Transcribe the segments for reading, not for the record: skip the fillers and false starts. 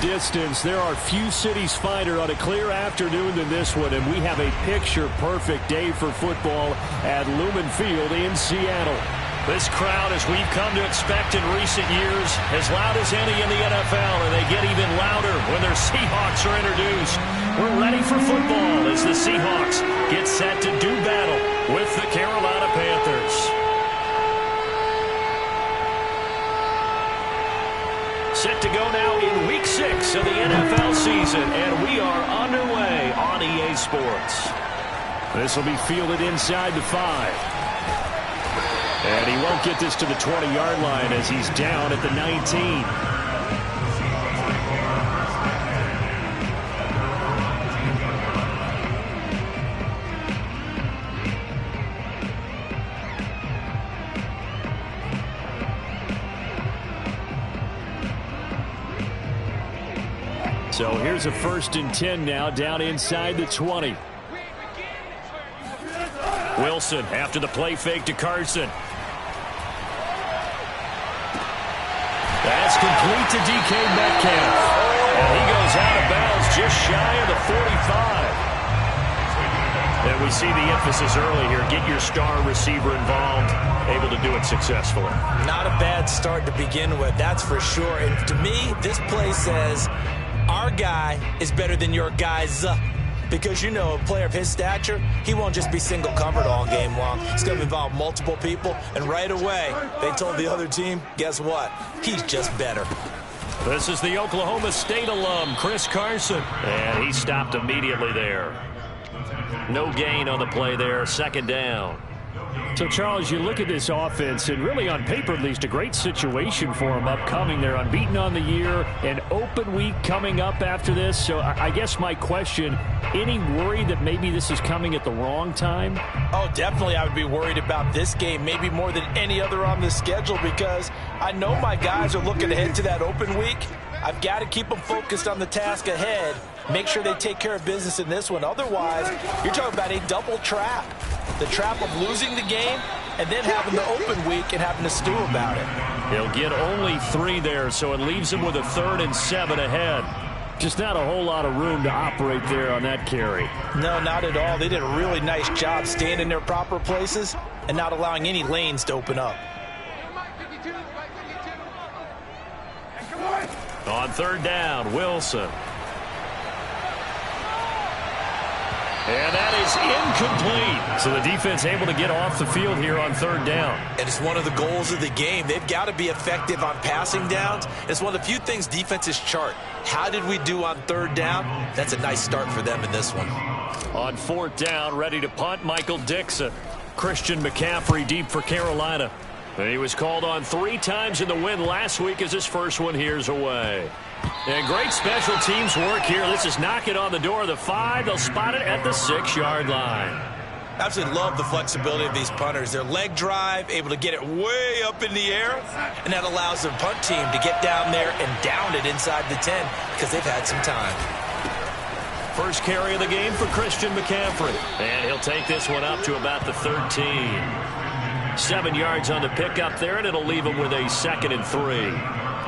distance, there are few cities finer on a clear afternoon than this one, and we have a picture-perfect day for football at Lumen Field in Seattle. This crowd, as we've come to expect in recent years, as loud as any in the NFL, and they get even louder when their Seahawks are introduced. We're ready for football as the Seahawks get set to do battle with the Carolina Panthers. Set to go now in Week 6 of the NFL season, and we are underway on EA Sports. This will be fielded inside the 5. And he won't get this to the 20-yard line as he's down at the 19. So here's a 1st and 10 now, down inside the 20. Wilson after the play fake to Carson. That's complete to DK Metcalf. And he goes out of bounds just shy of the 45. And we see the emphasis early here. Get your star receiver involved. Able to do it successfully. Not a bad start to begin with, that's for sure. And to me, this play says our guy is better than your guy's. Because, you know, a player of his stature, he won't just be single covered all game long. It's going to involve multiple people. And right away, they told the other team, guess what? He's just better. This is the Oklahoma State alum, Chris Carson. And he stopped immediately there. No gain on the play there, 2nd down. So, Charles, you look at this offense, and really on paper, at least, a great situation for them upcoming. They're unbeaten on the year, an open week coming up after this. So I guess my question, any worry that maybe this is coming at the wrong time? Oh, definitely I would be worried about this game, maybe more than any other on the schedule, because I know my guys are looking ahead to that open week. I've got to keep them focused on the task ahead, make sure they take care of business in this one. Otherwise, you're talking about a double trap. The trap of losing the game and then having the open week and having to stew about it. He'll get only 3 there, so it leaves him with a 3rd and 7 ahead. Just not a whole lot of room to operate there on that carry. No, not at all. They did a really nice job staying in their proper places and not allowing any lanes to open up. On 3rd down, Wilson. And that is incomplete. So the defense able to get off the field here on 3rd down. And it's one of the goals of the game. They've got to be effective on passing downs. It's one of the few things defenses chart. How did we do on 3rd down? That's a nice start for them in this one. On 4th down, ready to punt, Michael Dixon. Christian McCaffrey deep for Carolina. And he was called on 3 times in the win last week as his first one here's away. And great special teams work here. This is knocking on the door of the 5. They'll spot it at the 6-yard line. Absolutely love the flexibility of these punters. Their leg drive, able to get it way up in the air, and that allows the punt team to get down there and down it inside the 10 because they've had some time. First carry of the game for Christian McCaffrey. And he'll take this one up to about the 13. 7 yards on the pickup there, and it'll leave him with a 2nd and 3.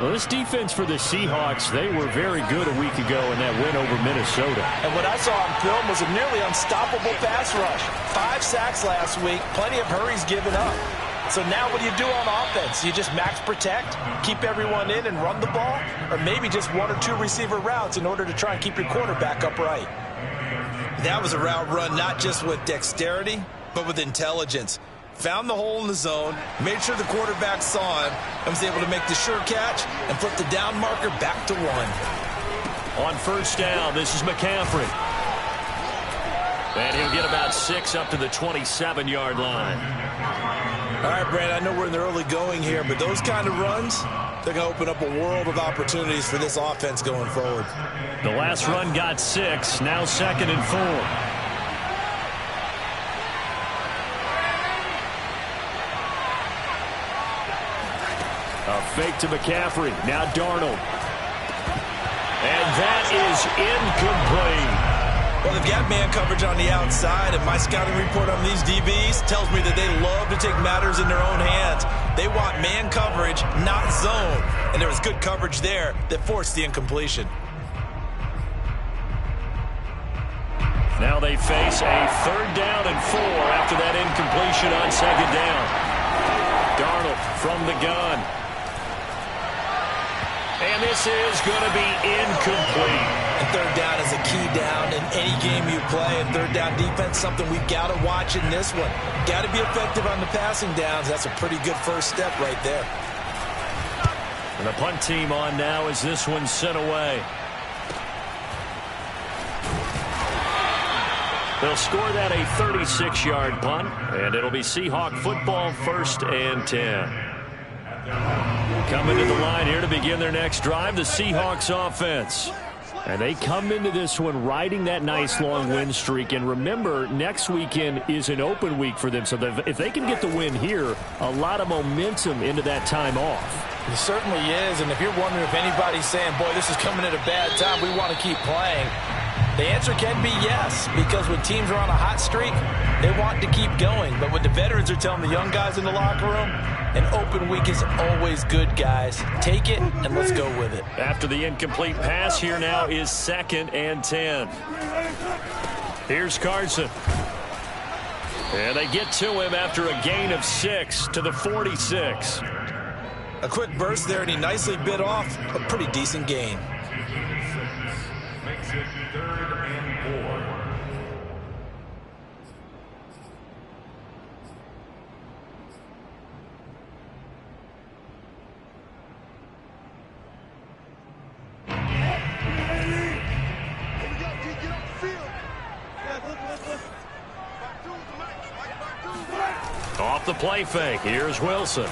Well, this defense for the Seahawks, they were very good a week ago in that win over Minnesota. And what I saw on film was a nearly unstoppable pass rush. 5 sacks last week, plenty of hurries given up. So now what do you do on offense? You just max protect, keep everyone in and run the ball, or maybe just 1 or 2 receiver routes in order to try and keep your quarterback upright. That was a route run not just with dexterity, but with intelligence. Found the hole in the zone, made sure the quarterback saw him, and was able to make the sure catch and flip the down marker back to 1. On 1st down, this is McCaffrey. And he'll get about 6 up to the 27-yard line. All right, Brad, I know we're in the early going here, but those kind of runs, they're going to open up a world of opportunities for this offense going forward. The last run got 6, now 2nd and 4. A fake to McCaffrey. Now Darnold. And that is incomplete. Well, they've got man coverage on the outside, and my scouting report on these DBs tells me that they love to take matters in their own hands. They want man coverage, not zone. And there was good coverage there that forced the incompletion. Now they face a 3rd down and 4 after that incompletion on 2nd down. Darnold from the gun. And this is going to be incomplete. And 3rd down is a key down in any game you play. And 3rd down defense, something we've got to watch in this one. Got to be effective on the passing downs. That's a pretty good first step right there. And the punt team on now as this one's sent away. They'll score that a 36-yard punt, and it'll be Seahawk football, 1st and 10. Coming to the line here to begin their next drive, the Seahawks offense. And they come into this one riding that nice long win streak. And remember, next weekend is an open week for them. So if they can get the win here, a lot of momentum into that time off. It certainly is. And if you're wondering if anybody's saying, boy, this is coming at a bad time, we want to keep playing, the answer can be yes, because when teams are on a hot streak, they want to keep going. But what the veterans are telling the young guys in the locker room, an open week is always good, guys. Take it, and let's go with it. After the incomplete pass, here now is 2nd and 10. Here's Carson. And they get to him after a gain of 6 to the 46. A quick burst there, and he nicely bit off a pretty decent gain. Makes it 3rd and 4. Off the play fake, here's Wilson.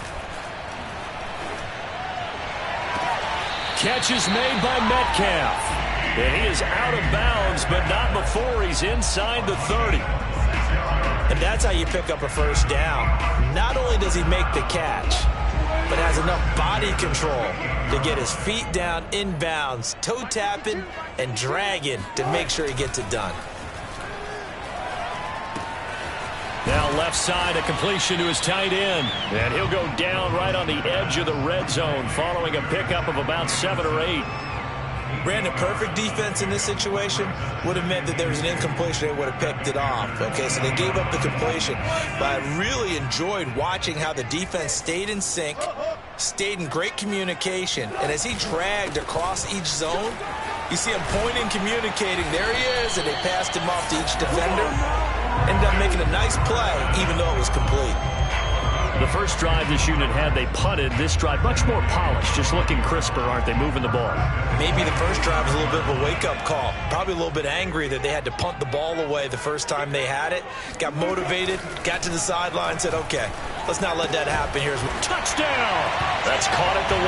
Catch is made by Metcalf. And he is out of bounds, but not before he's inside the 30. And that's how you pick up a 1st down. Not only does he make the catch, but has enough body control to get his feet down inbounds, toe tapping and dragging to make sure he gets it done. Now left side, a completion to his tight end. And he'll go down right on the edge of the red zone following a pickup of about 7 or 8. Brandon, perfect defense in this situation would have meant that there was an incompletion. They would have picked it off. Okay, so they gave up the completion. But I really enjoyed watching how the defense stayed in sync, stayed in great communication. And as he dragged across each zone, you see him pointing, communicating. There he is, and they passed him off to each defender. Ended up making a nice play, even though it was complete. The first drive this unit had, they punted. This drive, much more polished, just looking crisper, aren't they, moving the ball? Maybe the first drive was a little bit of a wake-up call. Probably a little bit angry that they had to punt the ball away the first time they had it. Got motivated, got to the sideline, said, okay, let's not let that happen here. Touchdown! That's caught at the 1.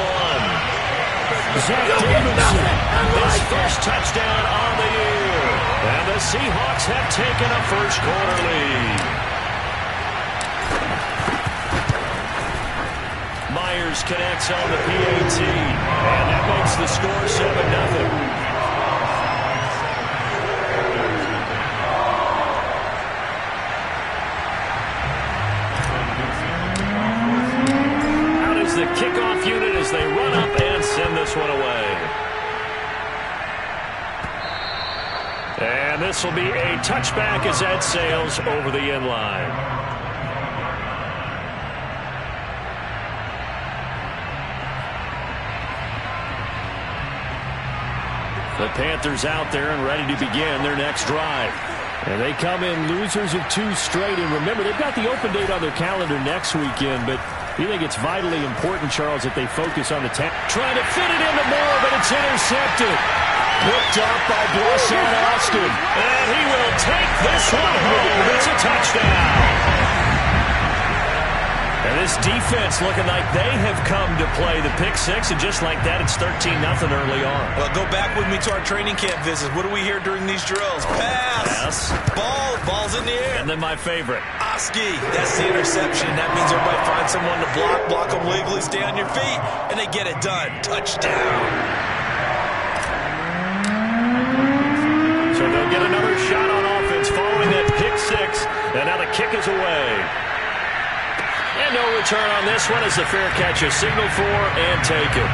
Zach Davidson, his first touchdown on the year. And the Seahawks have taken a first-quarter lead. Myers connects on the PAT, and that makes the score 7-0. Out is the kickoff unit as they run up and send this one away. And this will be a touchback as that sails over the end line. The Panthers out there and ready to begin their next drive. And they come in losers of 2 straight. And remember, they've got the open date on their calendar next weekend. But you think it's vitally important, Charles, that they focus on the trying to fit it into Moore, but it's intercepted. Picked up by Blessed Austin. And he will take this one home. It's a touchdown. And this defense looking like they have come to play the pick 6, and just like that, it's 13-0 early on. Well, go back with me to our training camp visits. What do we hear during these drills? Pass. Ball's in the air. And then my favorite. Oski. That's the interception. That means everybody finds someone to block them legally, stay on your feet, and they get it done. Touchdown. So they'll get another shot on offense following that pick 6, and now the kick is away. And no return on this one as the fair catch is signaled for and taken.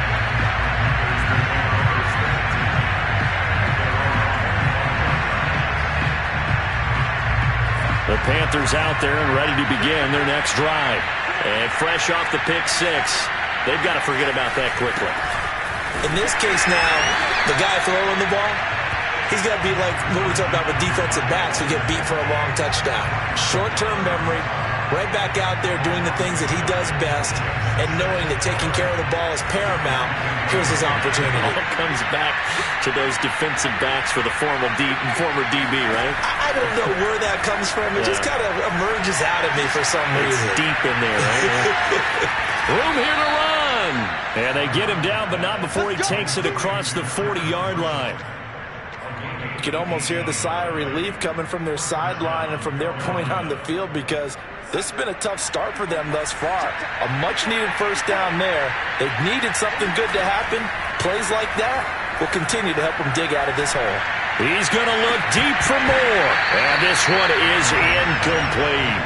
The Panthers out there and ready to begin their next drive. And fresh off the pick six, they've got to forget about that quickly. In this case now, the guy throwing the ball, he's got to be like what we talk about with defensive backs who get beat for a long touchdown. Short-term memory, right back out there doing the things that he does best, and knowing that taking care of the ball is paramount. Here's his opportunity. All comes back to those defensive backs for the former DB, right? I don't know where that comes from. It just kind of emerges out of me for some reason. It's deep in there, right? Room here to run. And they get him down, but not before he takes it across the 40-yard line. You can almost hear the sigh of relief coming from their sideline and from their point on the field, because this has been a tough start for them thus far. A much-needed first down there. They've needed something good to happen. Plays like that will continue to help them dig out of this hole. He's going to look deep for more. And this one is incomplete.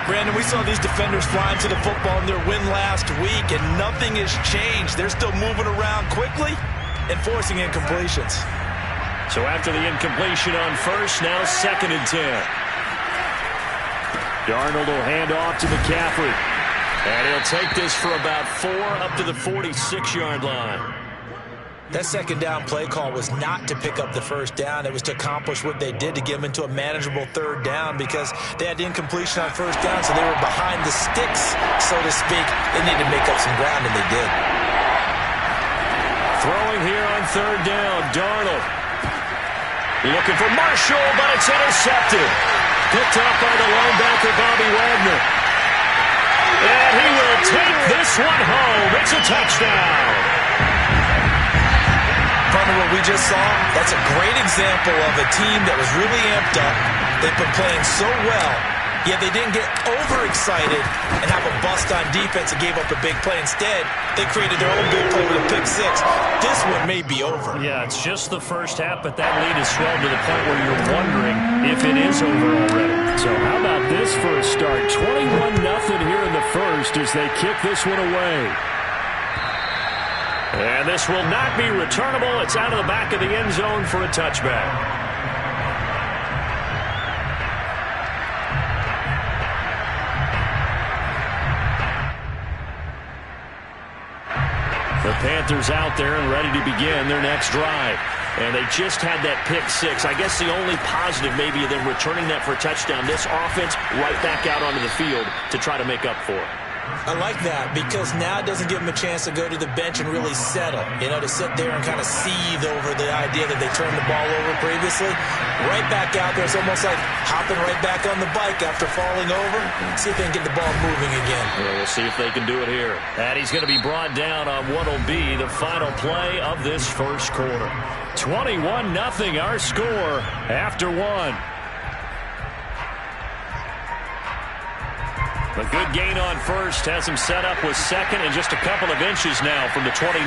Brandon, we saw these defenders flying to the football in their win last week, and nothing has changed. They're still moving around quickly and forcing incompletions. So after the incompletion on first, now 2nd and 10. Darnold will hand off to McCaffrey. And he'll take this for about 4 up to the 46-yard line. That second down play call was not to pick up the first down. It was to accomplish what they did, to get them into a manageable third down, because they had the incompletion on first down, so they were behind the sticks, so to speak. They needed to make up some ground, and they did. Throwing here on third down, Darnold. Looking for Marshall, but it's intercepted. Picked up by the linebacker, Bobby Wagner. And he will take this one home. It's a touchdown. From what we just saw, that's a great example of a team that was really amped up. They've been playing so well, yet they didn't get overexcited and have a bust on defense and gave up a big play. Instead, they created their own big play with a pick six. This one may be over. Yeah, it's just the first half, but that lead has swelled to the point where you're wondering if it is over already. So how about this for a start? 21-0 here in the first as they kick this one away. And this will not be returnable. It's out of the back of the end zone for a touchback. The Panthers out there and ready to begin their next drive. And they just had that pick six. I guess the only positive maybe of them returning that for a touchdown. This offense right back out onto the field to try to make up for it. I like that, because now it doesn't give them a chance to go to the bench and really settle, to sit there and kind of seethe over the idea that they turned the ball over previously. Right back out there, it's almost like hopping right back on the bike after falling over. See if they can get the ball moving again. Well, we'll see if they can do it here. And he's going to be brought down on what will be the final play of this first quarter. 21-0 our score after one. A good gain on first has him set up with second and just a couple of inches now from the 29.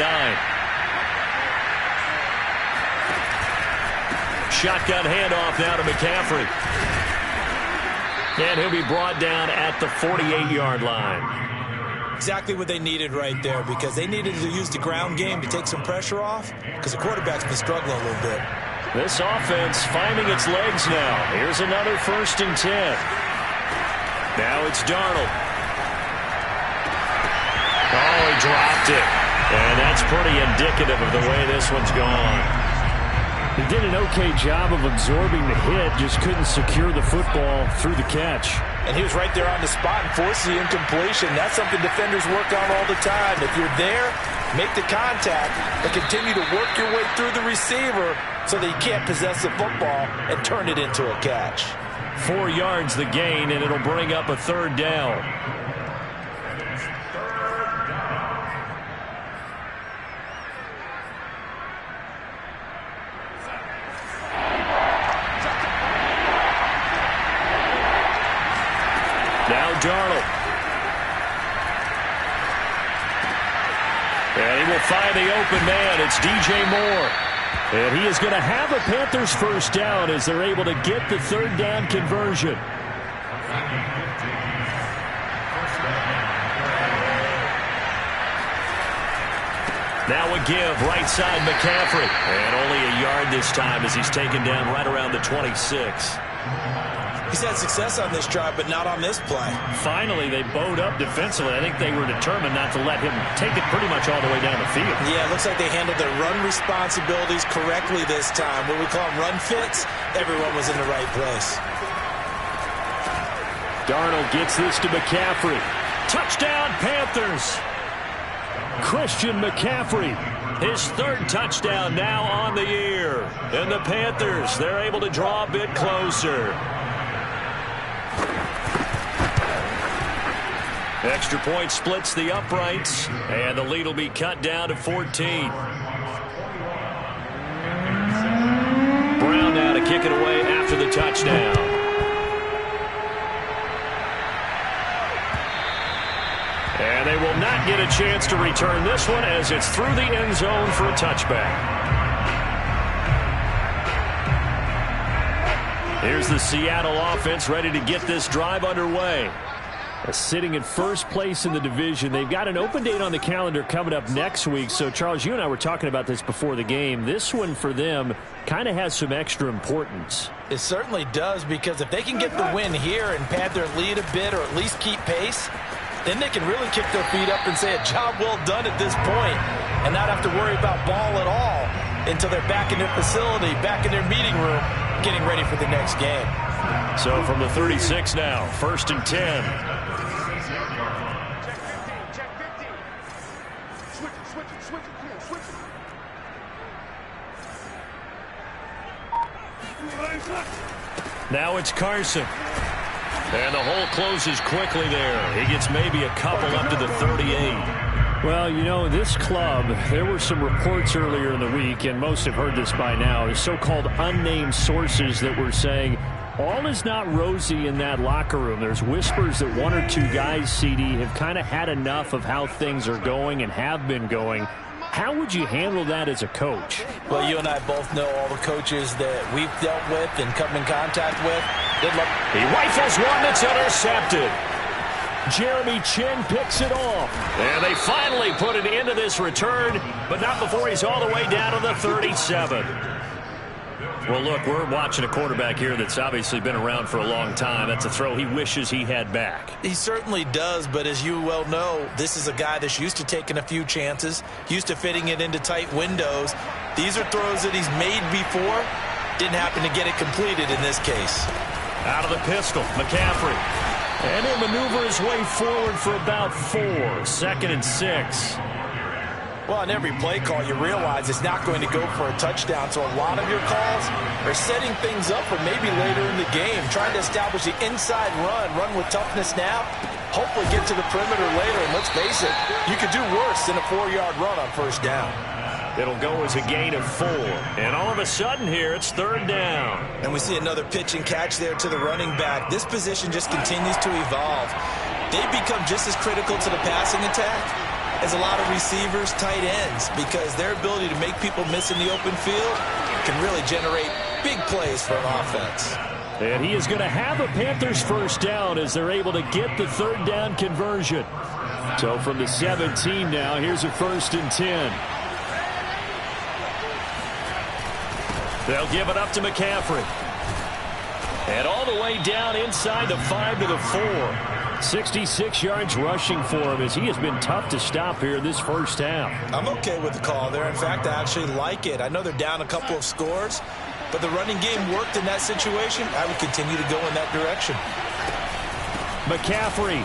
Shotgun handoff now to McCaffrey. And he'll be brought down at the 48-yard line. Exactly what they needed right there, because they needed to use the ground game to take some pressure off, because the quarterback's been struggling a little bit. This offense finding its legs now. Here's another 1st and 10. Now it's Darnold. Oh, he dropped it. And that's pretty indicative of the way this one's gone. He did an okay job of absorbing the hit, just couldn't secure the football through the catch. And he was right there on the spot and forced the incompletion. That's something defenders work on all the time. If you're there, make the contact, but continue to work your way through the receiver so that you can't possess the football and turn it into a catch. 4 yards the gain, and it'll bring up a third down. Now Darnold. And he will find the open man. It's DJ Moore. And he is going to have a Panthers first down as they're able to get the third down conversion. Now a give, right side McCaffrey. And only a yard this time as he's taken down right around the 26. He's had success on this drive, but not on this play. Finally, they bowed up defensively. I think they were determined not to let him take it pretty much all the way down the field. Yeah, it looks like they handled their run responsibilities correctly this time. What we call them run fits, everyone was in the right place. Darnold gets this to McCaffrey. Touchdown, Panthers. Christian McCaffrey, his third touchdown now on the year. And the Panthers, they're able to draw a bit closer. Extra point splits the uprights, and the lead will be cut down to 14. Brown now to kick it away after the touchdown. And they will not get a chance to return this one as it's through the end zone for a touchback. Here's the Seattle offense ready to get this drive underway. Sitting in first place in the division. They've got an open date on the calendar coming up next week. So, Charles, you and I were talking about this before the game. This one for them kind of has some extra importance. It certainly does, because if they can get the win here and pad their lead a bit or at least keep pace, then they can really kick their feet up and say a job well done at this point and not have to worry about ball at all until they're back in their facility, back in their meeting room, getting ready for the next game. So from the 36 now, 1st and 10. Now it's Carson. And the hole closes quickly there. He gets maybe a couple up to the 38. Well, you know, this club, there were some reports earlier in the week, and most have heard this by now, the so-called unnamed sources that were saying all is not rosy in that locker room. There's whispers that one or two guys, CD, have kind of had enough of how things are going and have been going. How would you handle that as a coach? Well, you and I both know all the coaches that we've dealt with and come in contact with. He rifles one that's intercepted. Jeremy Chin picks it off. And they finally put an end to this return, but not before he's all the way down to the 37. Well, look, we're watching a quarterback here that's obviously been around for a long time. That's a throw he wishes he had back. He certainly does, but as you well know, this is a guy that's used to taking a few chances, used to fitting it into tight windows. These are throws that he's made before. Didn't happen to get it completed in this case. Out of the pistol, McCaffrey. And he'll maneuver his way forward for about 4. 2nd and 6. Well, on every play call, you realize it's not going to go for a touchdown. So a lot of your calls are setting things up for maybe later in the game, trying to establish the inside run with toughness now, hopefully get to the perimeter later. And let's face it, you could do worse than a 4-yard run on 1st down. It'll go as a gain of 4. And all of a sudden here, it's 3rd down. And we see another pitch and catch there to the running back. This position just continues to evolve. They become just as critical to the passing attack as a lot of receivers, tight ends, because their ability to make people miss in the open field can really generate big plays for an offense. And he is going to have a Panthers 1st down as they're able to get the 3rd down conversion. So from the 17 now, here's a 1st and 10. They'll give it up to McCaffrey. And all the way down inside the 5 to the 4. 66 yards rushing for him as he has been tough to stop here this 1st half. I'm okay with the call there. In fact, I actually like it. I know they're down a couple of scores, but the running game worked in that situation. I would continue to go in that direction. McCaffrey.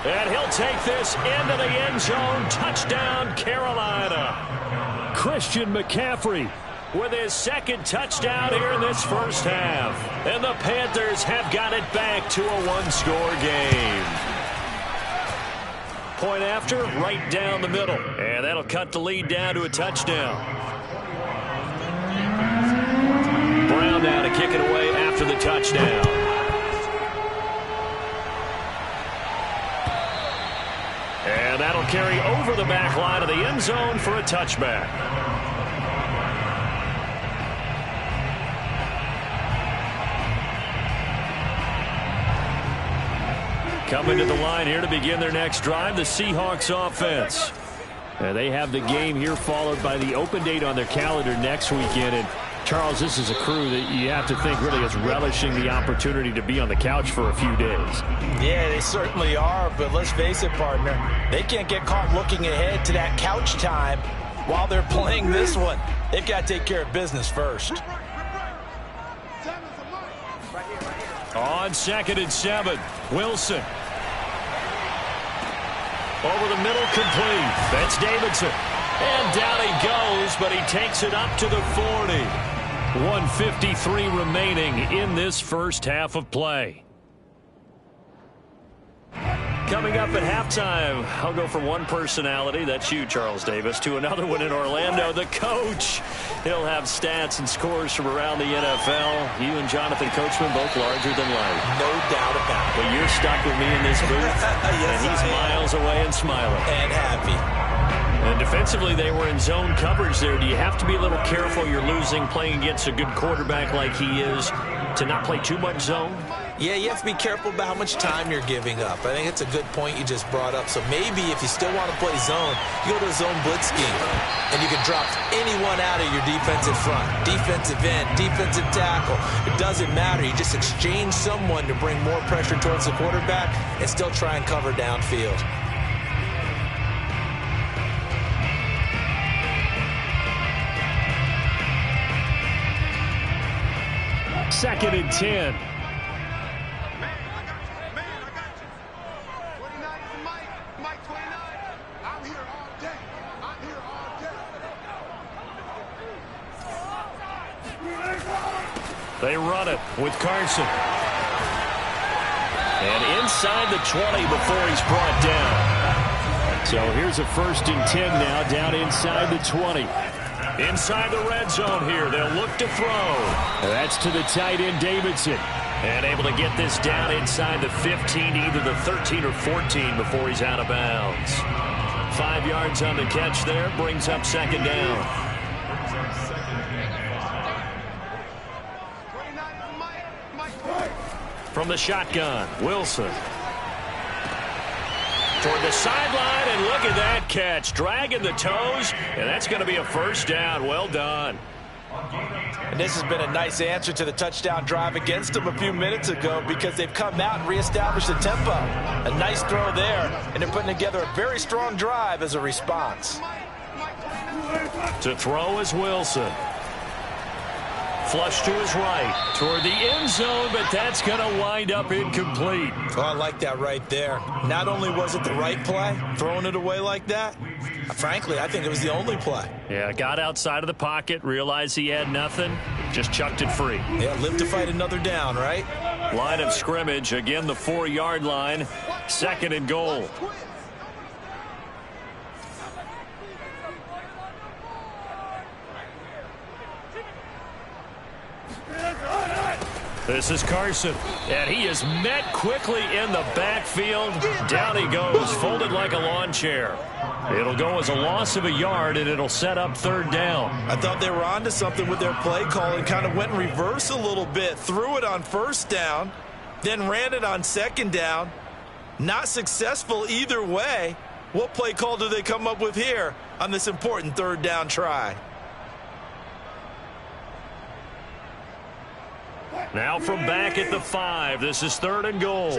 And he'll take this into the end zone. Touchdown, Carolina. Christian McCaffrey with his 2nd touchdown here in this 1st half. And the Panthers have got it back to a 1-score game. Point after, right down the middle. And that'll cut the lead down to a touchdown. Brown now to kick it away after the touchdown. And that'll carry over the back line of the end zone for a touchback. Coming to the line here to begin their next drive, the Seahawks offense. They have the game here followed by the open date on their calendar next weekend. And Charles, this is a crew that you have to think really is relishing the opportunity to be on the couch for a few days. Yeah, they certainly are, but let's face it, partner. They can't get caught looking ahead to that couch time while they're playing this one. They've got to take care of business first. On 2nd and 7, Wilson. Over the middle, complete. That's Davidson. And down he goes, but he takes it up to the 40. 1:53 remaining in this first half of play. Coming up at halftime, I'll go from one personality, that's you, Charles Davis, to another one in Orlando, the coach. He'll have stats and scores from around the NFL. You and Jonathan Coachman both larger than life. No doubt about it. But you're stuck with me in this booth, yes, and he's miles away and smiling. And happy. And defensively, they were in zone coverage there. Do you have to be a little careful? You're losing, playing against a good quarterback like he is, to not play too much zone? Yeah, you have to be careful about how much time you're giving up. I think it's a good point you just brought up. So maybe if you still want to play zone, you go to a zone blitz scheme, and you can drop anyone out of your defensive front, defensive end, defensive tackle. It doesn't matter. You just exchange someone to bring more pressure towards the quarterback and still try and cover downfield. Second and 10. They run it with Carson. And inside the 20 before he's brought down. So here's a 1st and 10 now, down inside the 20. Inside the red zone here, they'll look to throw. That's to the tight end, Davidson. And able to get this down inside the 15, either the 13 or 14 before he's out of bounds. 5 yards on the catch there, brings up 2nd down. From the shotgun, Wilson. Toward the sideline, and look at that catch. Dragging the toes, and that's going to be a 1st down. Well done. And this has been a nice answer to the touchdown drive against them a few minutes ago because they've come out and reestablished the tempo. A nice throw there, and they're putting together a very strong drive as a response. To throw is Wilson. Flush to his right, toward the end zone, but that's going to wind up incomplete. Oh, I like that right there. Not only was it the right play, throwing it away like that, frankly, I think it was the only play. Yeah, got outside of the pocket, realized he had nothing, just chucked it free. Yeah, live to fight another down, right? Line of scrimmage, again the 4-yard line, 2nd and goal. This is Carson, and he is met quickly in the backfield. Down he goes, folded like a lawn chair. It'll go as a loss of a yard, and it'll set up 3rd down. I thought they were onto something with their play call and kind of went in reverse a little bit. Threw it on 1st down, then ran it on 2nd down. Not successful either way. What play call do they come up with here on this important 3rd down try? Now from back at the 5, this is 3rd and goal.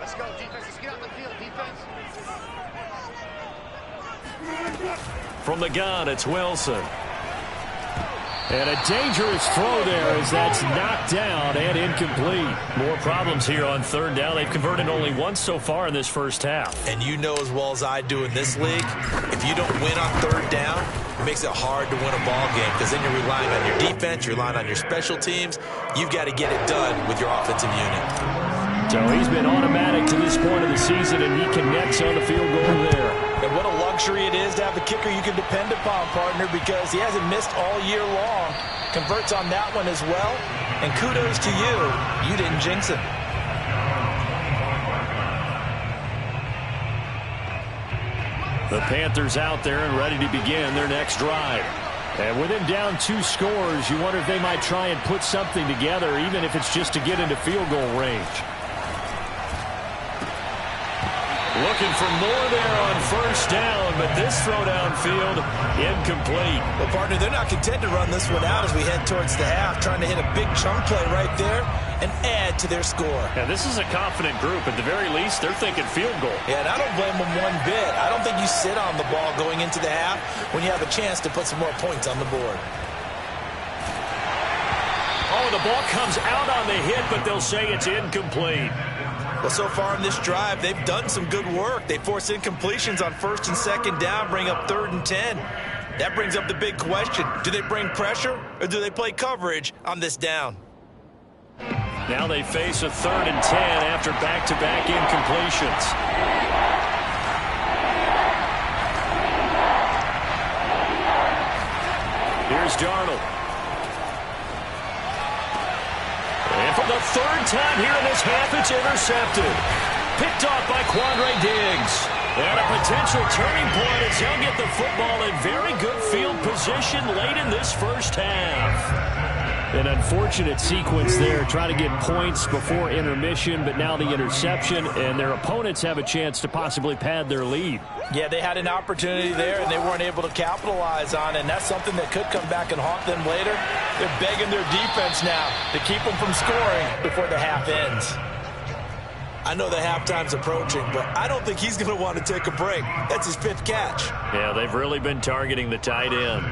Let's go, defense. Let's get out the field, defense. From the gun, it's Wilson. And a dangerous throw there as that's knocked down and incomplete. More problems here on 3rd down. They've converted only once so far in this first half. And you know as well as I do in this league, if you don't win on 3rd down, it makes it hard to win a ball game because then you're relying on your defense, you're relying on your special teams. You've got to get it done with your offensive unit. So he's been automatic to this point of the season, and he connects on the field goal there. And what a luxury it is to have a kicker you can depend upon, partner, because he hasn't missed all year long. Converts on that one as well. And kudos to you. You didn't jinx it. The Panthers out there and ready to begin their next drive. And with him down 2 scores, you wonder if they might try and put something together, even if it's just to get into field goal range. Looking for more there on first down, but this throw downfield incomplete. Well, partner, they're not content to run this one out as we head towards the half, trying to hit a big chunk play right there and add to their score. Yeah, this is a confident group. At the very least, they're thinking field goal. Yeah, and I don't blame them one bit. I don't think you sit on the ball going into the half when you have a chance to put some more points on the board. Oh, the ball comes out on the hit, but they'll say it's incomplete. Well, so far in this drive, they've done some good work. They force incompletions on first and second down, bring up 3rd and 10. That brings up the big question. Do they bring pressure or do they play coverage on this down? Now they face a 3rd and 10 after back-to-back incompletions. Here's Darnold. And for the 3rd time here in this half, it's intercepted. Picked off by Quandre Diggs. And a potential turning point as he'll get the football in very good field position late in this first half. An unfortunate sequence there, trying to get points before intermission, but now the interception, and their opponents have a chance to possibly pad their lead. Yeah, they had an opportunity there, and they weren't able to capitalize on it, and that's something that could come back and haunt them later. They're begging their defense now to keep them from scoring before the half ends. I know the halftime's approaching, but I don't think he's going to want to take a break. That's his 5th catch. Yeah, they've really been targeting the tight end.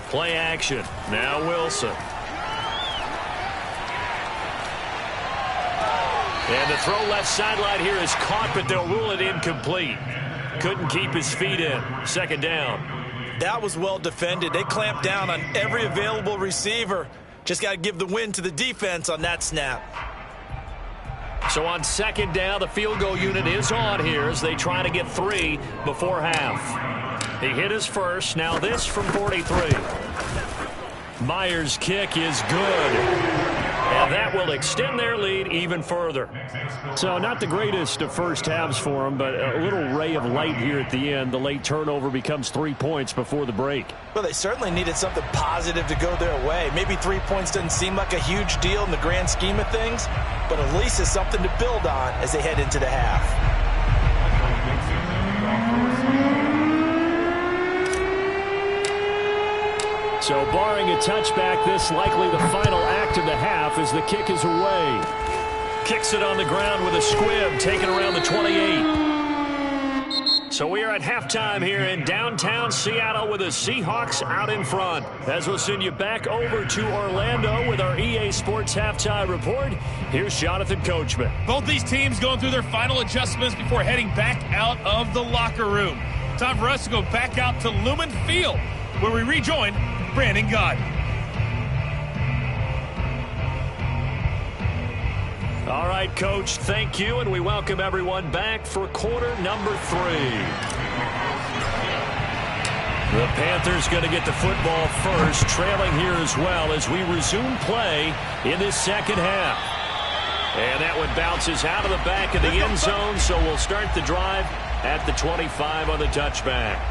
Play action. Now Wilson. And the throw left sideline here is caught, but they'll rule it incomplete. Couldn't keep his feet in. 2nd down. That was well defended. They clamped down on every available receiver. Just got to give the win to the defense on that snap. So on 2nd down, the field goal unit is on here as they try to get 3 before half. He hit his first. Now this from 43. Myers' kick is good. And that will extend their lead even further. So not the greatest of first halves for them, but a little ray of light here at the end. The late turnover becomes 3 points before the break. Well, they certainly needed something positive to go their way. Maybe 3 points doesn't seem like a huge deal in the grand scheme of things, but at least it's something to build on as they head into the half. So barring a touchback, this likely the final act of the half as the kick is away. Kicks it on the ground with a squib, taken around the 28. So we are at halftime here in downtown Seattle with the Seahawks out in front. As we'll send you back over to Orlando with our EA Sports Halftime Report, here's Jonathan Coachman. Both these teams going through their final adjustments before heading back out of the locker room. Time for us to go back out to Lumen Field, where we rejoin Brandon Gott. All right, Coach, thank you, and we welcome everyone back for quarter number 3. The Panthers going to get the football first, trailing here as well as we resume play in this second half. And that one bounces out of the back of the end zone, so we'll start the drive at the 25 on the touchback.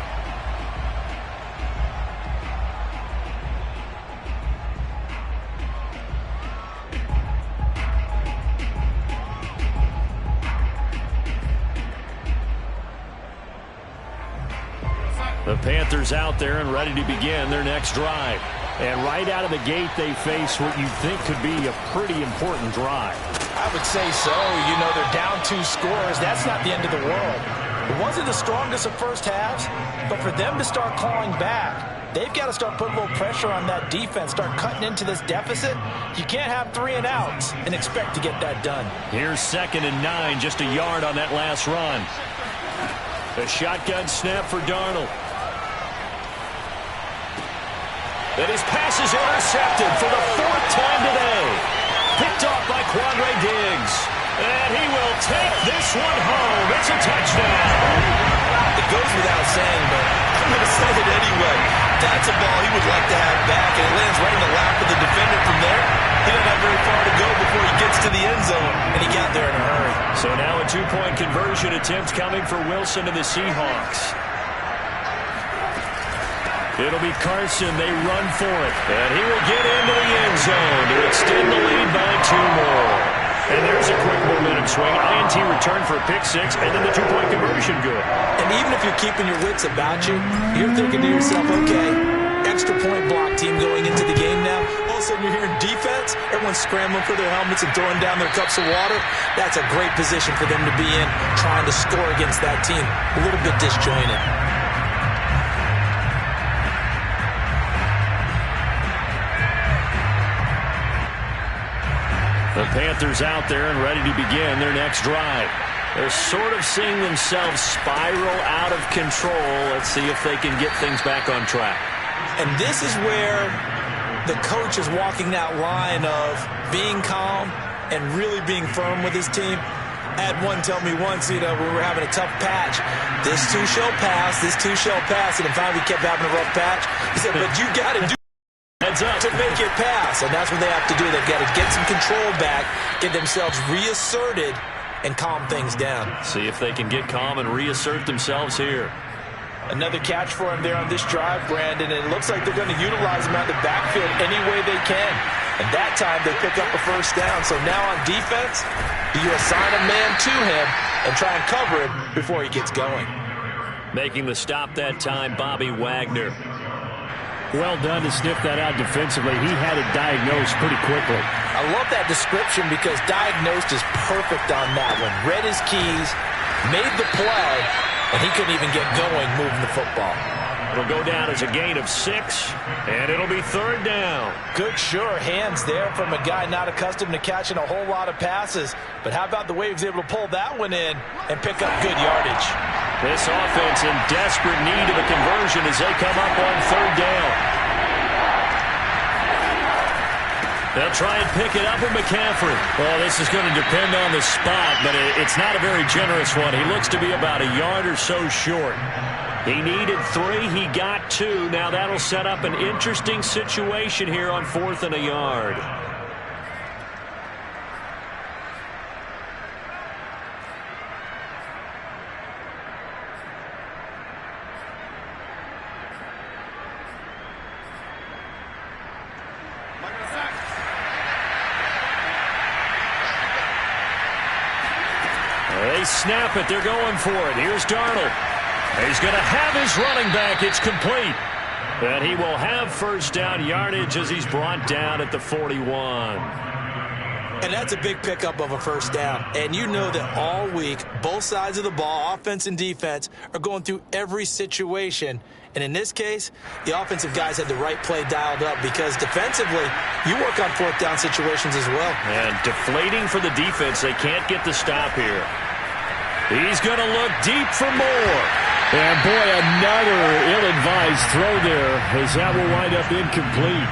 The Panthers out there and ready to begin their next drive. And right out of the gate, they face what you think could be a pretty important drive. I would say so. You know, they're down 2 scores. That's not the end of the world. It wasn't the strongest of first halves, but for them to start clawing back, they've got to start putting a little pressure on that defense, start cutting into this deficit. You can't have 3 and outs and expect to get that done. Here's 2nd and 9, just a yard on that last run. A shotgun snap for Darnold. And his pass is intercepted for the 4th time today. Picked off by Quandre Diggs. And he will take this one home. It's a touchdown. It goes without saying, but I'm going to say it anyway. That's a ball he would like to have back, and it lands right in the lap of the defender from there. He doesn't have very far to go before he gets to the end zone, and he got there in a hurry. So now a 2-point conversion attempt coming for Wilson and the Seahawks. It'll be Carson. They run for it. And he will get into the end zone to extend the lead by 2 more. And there's a quick momentum swing. INT return for a pick-6, and then the 2-point conversion good. And even if you're keeping your wits about you, you're thinking to yourself, okay, extra point block team going into the game now. All of a sudden you're hearing defense. Everyone's scrambling for their helmets and throwing down their cups of water. That's a great position for them to be in, trying to score against that team. A little bit disjointed. The Panthers out there and ready to begin their next drive. They're sort of seeing themselves spiral out of control. Let's see if they can get things back on track. And this is where the coach is walking that line of being calm and really being firm with his team. I had one tell me once, we were having a tough patch. This too shall pass, this too shall pass. And then finally we kept having a rough patch. He said, but you got to do heads up to make it pass. And that's what they have to do. They've got to get some control back, get themselves reasserted, and calm things down. See if they can get calm and reassert themselves here. Another catch for him there on this drive, Brandon. And it looks like they're going to utilize him out of the backfield any way they can. And that time they pick up a first down. So now on defense, do you assign a man to him and try and cover him before he gets going? Making the stop that time, Bobby Wagner. Well done to sniff that out defensively. He had it diagnosed pretty quickly. I love that description because diagnosed is perfect on that one. Read his keys, made the play, and he couldn't even get going moving the football. It'll go down as a gain of 6, and it'll be 3rd down. Good, sure hands there from a guy not accustomed to catching a whole lot of passes. But how about the way he was able to pull that one in and pick up good yardage? This offense in desperate need of a conversion as they come up on 3rd down. They'll try and pick it up with McCaffrey. Well, this is going to depend on the spot, but it's not a very generous one. He looks to be about a yard or so short. He needed 3. He got 2. Now that'll set up an interesting situation here on 4th and a yard. They snap it. They're going for it. Here's Darnold. He's going to have his running back. It's complete. And he will have first down yardage as he's brought down at the 41. And that's a big pickup of a first down. And you know that all week, both sides of the ball, offense and defense, are going through every situation. And in this case, the offensive guys had the right play dialed up because defensively, you work on 4th down situations as well. And deflating for the defense. They can't get the stop here. He's going to look deep for more. And, boy, another ill-advised throw there as that will wind up incomplete.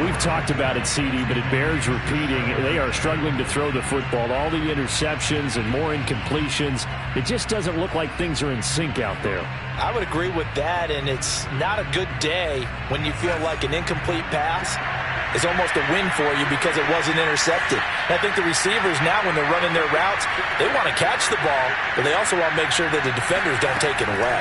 We've talked about it, CD, but it bears repeating. They are struggling to throw the football. All the interceptions and more incompletions. It just doesn't look like things are in sync out there. I would agree with that, and it's not a good day when you feel like an incomplete pass is almost a win for you because it wasn't intercepted. And I think the receivers now, when they're running their routes, they want to catch the ball, but they also want to make sure that the defenders don't take it away.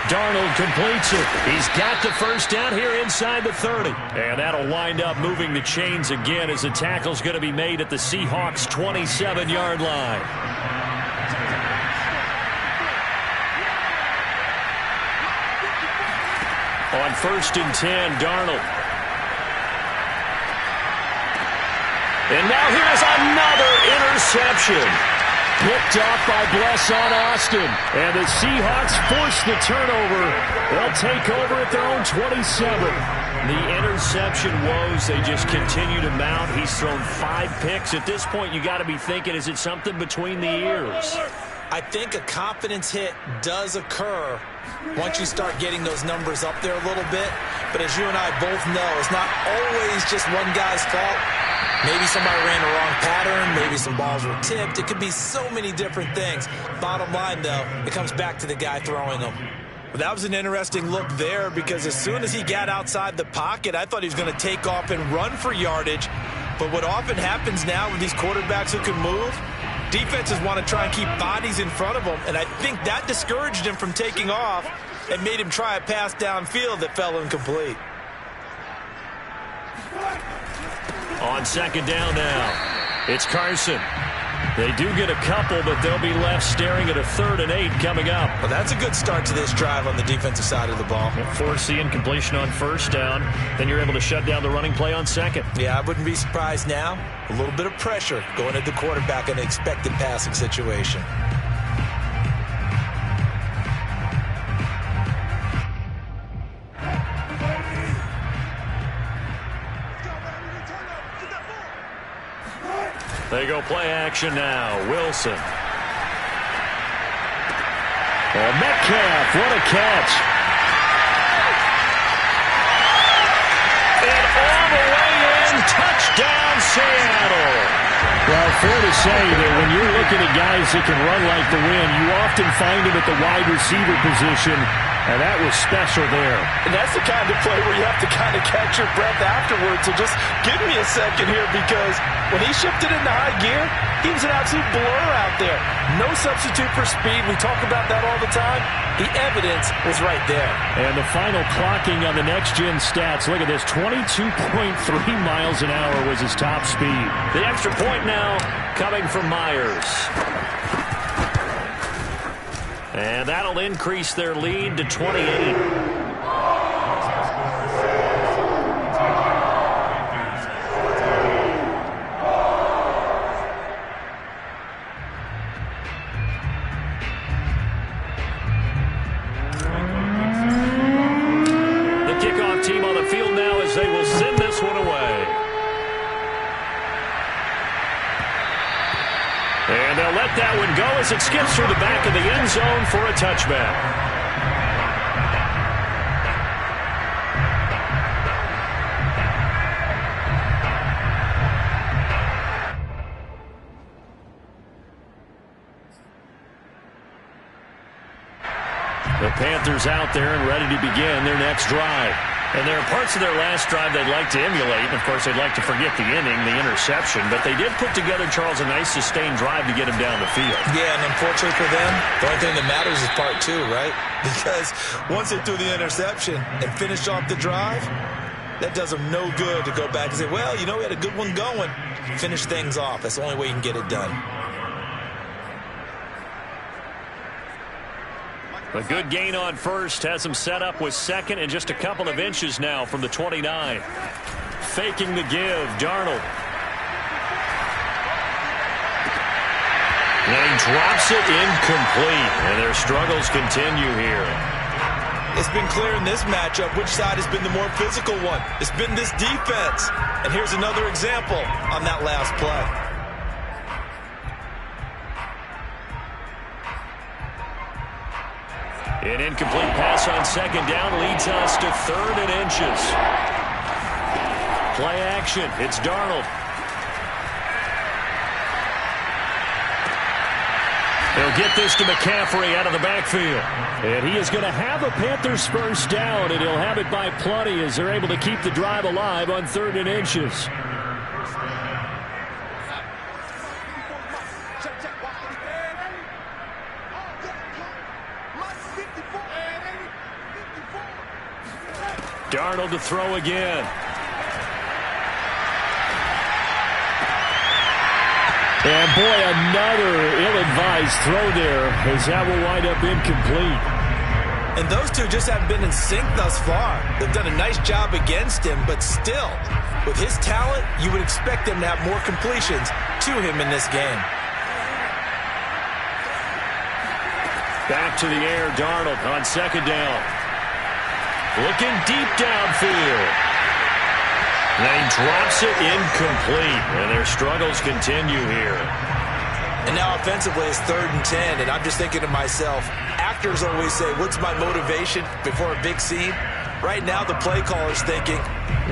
Darnold completes it. He's got the first down here inside the 30. And that'll wind up moving the chains again as the tackle's going to be made at the Seahawks' 27-yard line. On 1st and 10, Darnold. And now here's another interception. Picked off by Blesson Austin. And the Seahawks force the turnover. They'll take over at their own 27. The interception woes, they just continue to mount. He's thrown 5 picks. At this point, you got to be thinking, is it something between the ears? I think a confidence hit does occur once you start getting those numbers up there a little bit. But as you and I both know, it's not always just one guy's fault. Maybe somebody ran the wrong pattern. Maybe some balls were tipped. It could be so many different things. Bottom line, though, it comes back to the guy throwing them. But that was an interesting look there because as soon as he got outside the pocket, I thought he was going to take off and run for yardage. But what often happens now with these quarterbacks who can move, Defenses want to try and keep bodies in front of them, and I think that discouraged him from taking off and made him try a pass downfield that fell incomplete. On second down now, it's Carson. They do get a couple, but they'll be left staring at a 3rd and 8 coming up. Well, that's a good start to this drive on the defensive side of the ball. Force the incompletion on first down. Then you're able to shut down the running play on second. Yeah, I wouldn't be surprised now. A little bit of pressure going at the quarterback in an expected passing situation. They go play action now. Wilson. Oh, Metcalf, what a catch. And all the way in, touchdown Seattle. Well, fair to say that when you're looking at guys that can run like the wind, you often find them at the wide receiver position, and that was special there. And that's the kind of play where you have to kind of catch your breath afterwards. So just give me a second here, because when he shifted into high gear, he was an absolute blur out there. No substitute for speed. We talk about that all the time. The evidence was right there. And the final clocking on the next-gen stats. Look at this, 22.3 miles an hour was his top speed. The extra point now coming from Myers. And that'll increase their lead to 28. Team on the field now as they will send this one away. And they'll let that one go as it skips through the back of the end zone for a touchback. The Panthers out there and ready to begin their next drive. And there are parts of their last drive they'd like to emulate. Of course, they'd like to forget the inning, the interception. But they did put together, Charles, a nice sustained drive to get him down the field. Yeah, and unfortunately for them, the only thing that matters is part 2, right? Because once they threw the interception and finished off the drive, that does them no good to go back and say, well, you know, we had a good one going. Finish things off. That's the only way you can get it done. A good gain on first has him set up with second and just a couple of inches now from the 29. Faking the give, Darnold. And he drops it incomplete, and their struggles continue here. It's been clear in this matchup which side has been the more physical one. It's been this defense. And here's another example on that last play. An incomplete pass on second down leads us to 3rd and inches. Play action. It's Darnold. They'll get this to McCaffrey out of the backfield. And he is going to have a Panthers first down, and he'll have it by plenty as they're able to keep the drive alive on 3rd and inches. Darnold to throw again. And boy, another ill-advised throw there as that will wind up incomplete. And those two just haven't been in sync thus far. They've done a nice job against him, but still, with his talent, you would expect them to have more completions to him in this game. Back to the air, Darnold on second down. Looking deep downfield. And he drops it incomplete. And their struggles continue here. And now offensively it's 3rd and 10. And I'm just thinking to myself, actors always say, what's my motivation before a big scene? Right now the play caller's thinking,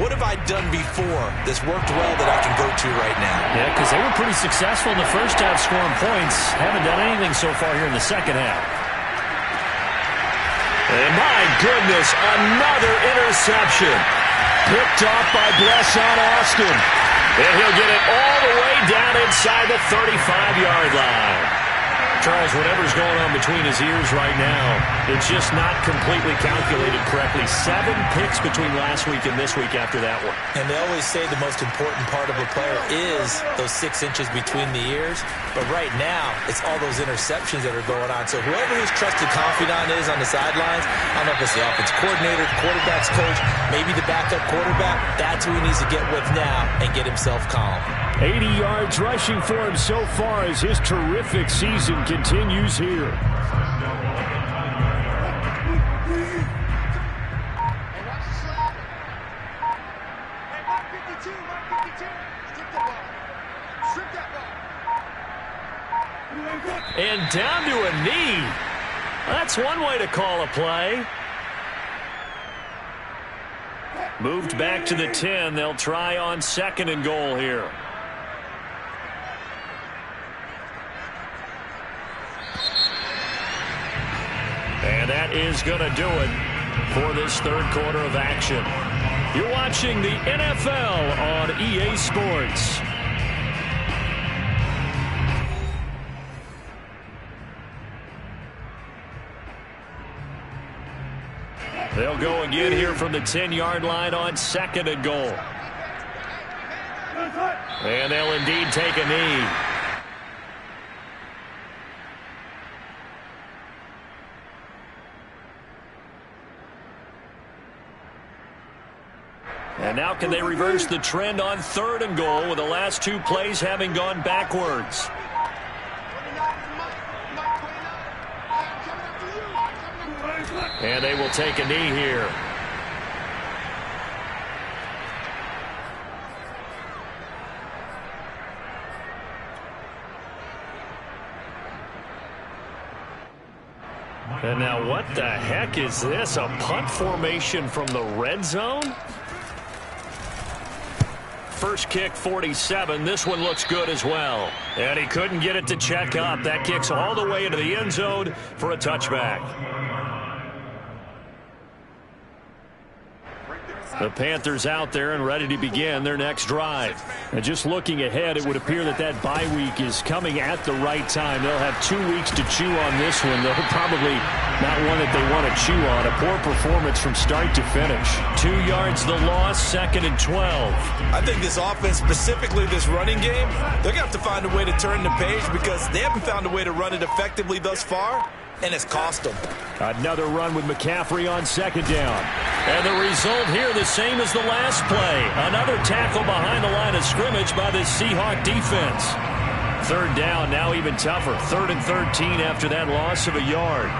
what have I done before that's worked well that I can go to right now? Yeah, because they were pretty successful in the first half scoring points. Haven't done anything so far here in the second half. And my goodness, another interception. Picked off by Blesson Austin. And he'll get it all the way down inside the 35-yard line. Charles, whatever's going on between his ears right now, it's just not completely calculated correctly. 7 picks between last week and this week after that one. And they always say the most important part of a player is those 6 inches between the ears. But right now, it's all those interceptions that are going on. So whoever his trusted confidant is on the sidelines, I don't know if it's the offense coordinator, the quarterback's coach, maybe the backup quarterback, that's who he needs to get with now and get himself calm. 80 yards rushing for him so far as his terrific season continues here. And down to a knee. That's one way to call a play. Moved back to the 10. They'll try on 2nd and goal here. And that is going to do it for this 3rd quarter of action. You're watching the NFL on EA Sports. They'll go again here from the 10-yard line on 2nd and goal. And they'll indeed take a knee. And now can they reverse the trend on 3rd and goal with the last 2 plays having gone backwards? And they will take a knee here. And now what the heck is this? A punt formation from the red zone? First kick, 47. This one looks good as well. And he couldn't get it to check up. That kicks all the way into the end zone for a touchback. The Panthers out there and ready to begin their next drive. And just looking ahead, it would appear that that bye week is coming at the right time. They'll have 2 weeks to chew on this one. They'll probably not one that they want to chew on. A poor performance from start to finish. 2 yards the loss, 2nd and 12. I think this offense, specifically this running game, they're going to have to find a way to turn the page because they haven't found a way to run it effectively thus far. And it's cost them. Another run with McCaffrey on 2nd down. And the result here the same as the last play. Another tackle behind the line of scrimmage by the Seahawk defense. 3rd down, now even tougher. 3rd and 13 after that loss of a yard.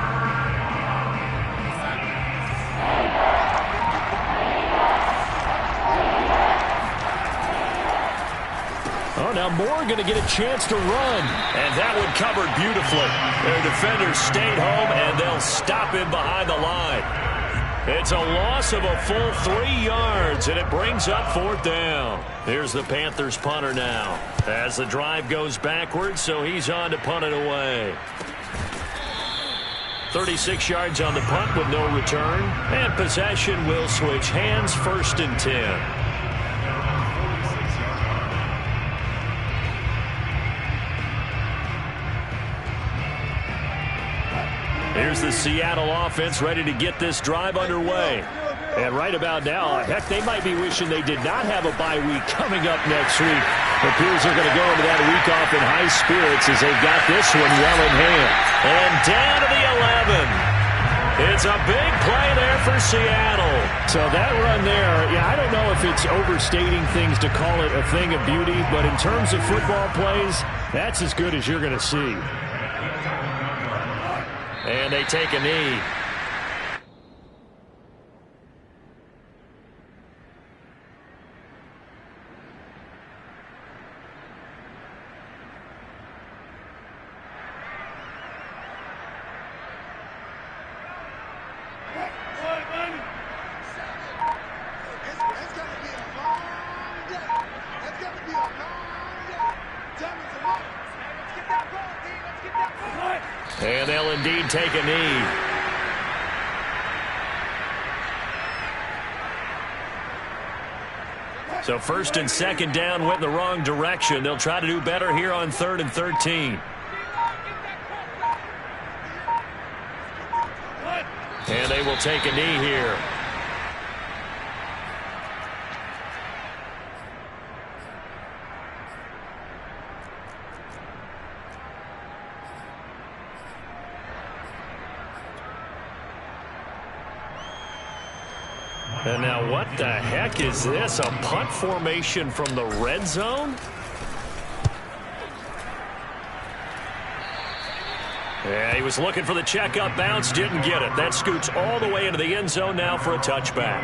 Oh, now Moore going to get a chance to run. And that one covered beautifully. Their defenders stayed home, and they'll stop him behind the line. It's a loss of a full 3 yards, and it brings up 4th down. Here's the Panthers punter now. As the drive goes backwards, so he's on to punt it away. 36 yards on the punt with no return. And possession will switch hands, 1st and 10. Here's the Seattle offense ready to get this drive underway. And right about now, heck, they might be wishing they did not have a bye week coming up next week. It appears they're going to go into that week off in high spirits as they've got this one well in hand. And down to the 11. It's a big play there for Seattle. So that run there, yeah, I don't know if it's overstating things to call it a thing of beauty, but in terms of football plays, that's as good as you're going to see. And they take a knee. And they'll indeed take a knee. So first and second down went in the wrong direction. They'll try to do better here on 3rd and 13. And they will take a knee here. And now what the heck is this? A punt formation from the red zone? Yeah, he was looking for the checkup bounce, didn't get it. That scoots all the way into the end zone now for a touchback.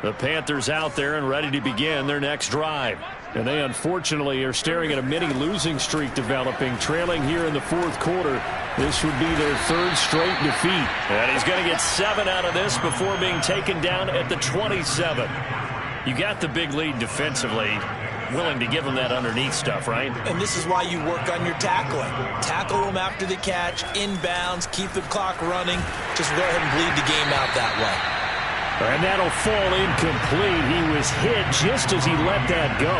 The Panthers out there and ready to begin their next drive. And they unfortunately are staring at a mini losing streak developing, trailing here in the 4th quarter. This would be their 3rd straight defeat. And he's going to get 7 out of this before being taken down at the 27. You got the big lead defensively. Willing to give them that underneath stuff, right? And this is why you work on your tackling. Tackle them after the catch, inbounds, keep the clock running. Just go ahead and bleed the game out that way. And that'll fall incomplete. He was hit just as he let that go.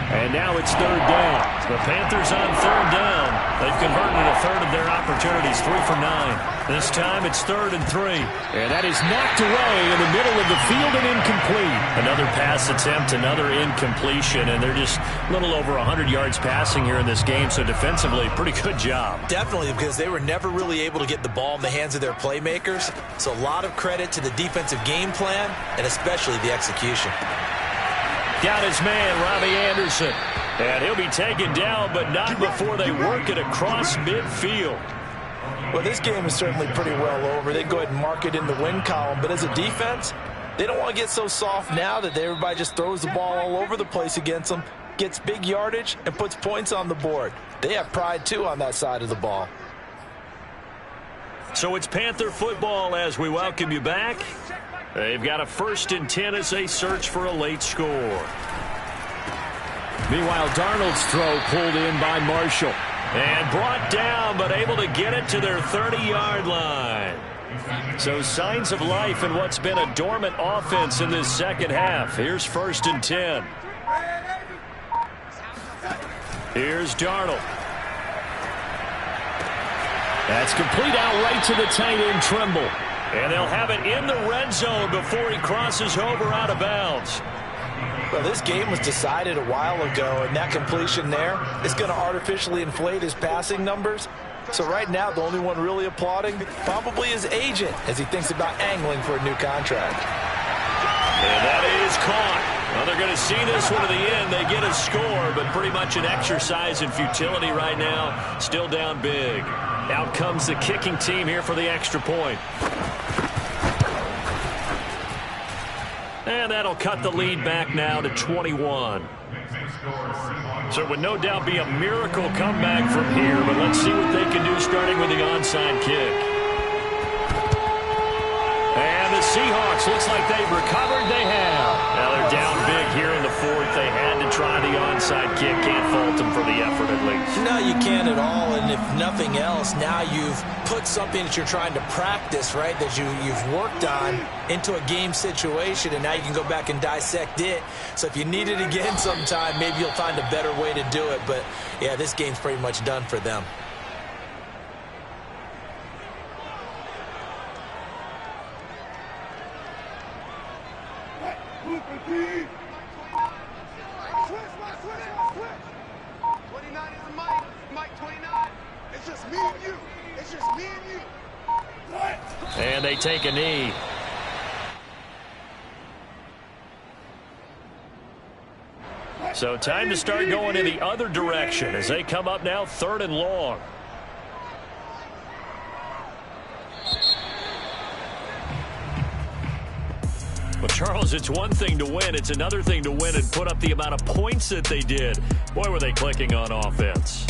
And now it's 3rd down. The Panthers on 3rd down. They've converted a 3rd of their opportunities, 3 for 9. This time it's 3rd and 3. And that is knocked away in the middle of the field and incomplete. Another pass attempt, another incompletion, and they're just a little over 100 yards passing here in this game, so defensively, pretty good job. Definitely, because they were never really able to get the ball in the hands of their playmakers. So a lot of credit to the defensive game plan, and especially the execution. Got his man, Robbie Anderson. And he'll be taken down, but not before they work it across midfield. Well, this game is certainly pretty well over. They go ahead and mark it in the win column. But as a defense, they don't want to get so soft now that everybody just throws the ball all over the place against them, gets big yardage, and puts points on the board. They have pride, too, on that side of the ball. So it's Panther football as we welcome you back. They've got a 1st and 10 as they search for a late score. Meanwhile, Darnold's throw pulled in by Marshall. And brought down, but able to get it to their 30-yard line. So signs of life in what's been a dormant offense in this second half. Here's 1st and 10. Here's Darnold. That's complete out right to the tight end, Trimble. And they'll have it in the red zone before he crosses over out of bounds. Well, this game was decided a while ago, and that completion there is going to artificially inflate his passing numbers. So right now, the only one really applauding probably his agent as he thinks about angling for a new contract. And that is caught. Well, they're going to see this one to the end. They get a score, but pretty much an exercise in futility right now. Still down big. Out comes the kicking team here for the extra point. And that'll cut the lead back now to 21. So it would no doubt be a miracle comeback from here, but let's see what they can do starting with the onside kick. And the Seahawks, looks like they've recovered. They have. Now they're down big here in the 4th. They had to try the onside kick. Can't fault them for the effort at least. No, you can't at all, and if nothing else, now you've put something that you're trying to practice, right, that you've worked on into a game situation, and now you can go back and dissect it. So if you need it again sometime, maybe you'll find a better way to do it. But, yeah, this game's pretty much done for them. And they take a knee. So time to start going in the other direction as they come up now 3rd and long. Well, Charles, it's one thing to win. It's another thing to win and put up the amount of points that they did. Boy, were they clicking on offense.